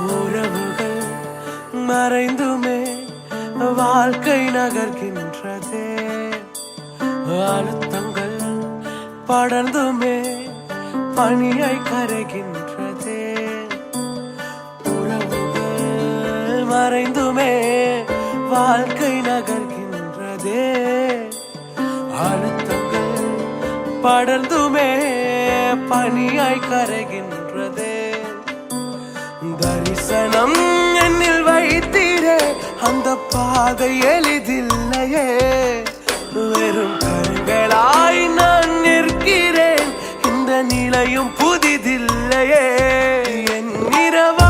உறவுகள் மறைந்துமே வாழ்க்கை நகர்கின்றதே. அழுத்தங்கள் படர்ந்துமே பனியை கரைகின்றதே. உறவுகள் மறைந்துமே வாழ்க்கை நகர்கின்றதே. அழுத்தங்கள் படர்ந்துமே பனியாய் கரைகின்றதே. தரிசனம் என்னில் வைத்தீரே, அந்த பாதை எளிதில்லையே. வெறும் கண்களாய் நான் நிற்கிறேன், இந்த நிலையும் புதிதில்லையே. என் இரவா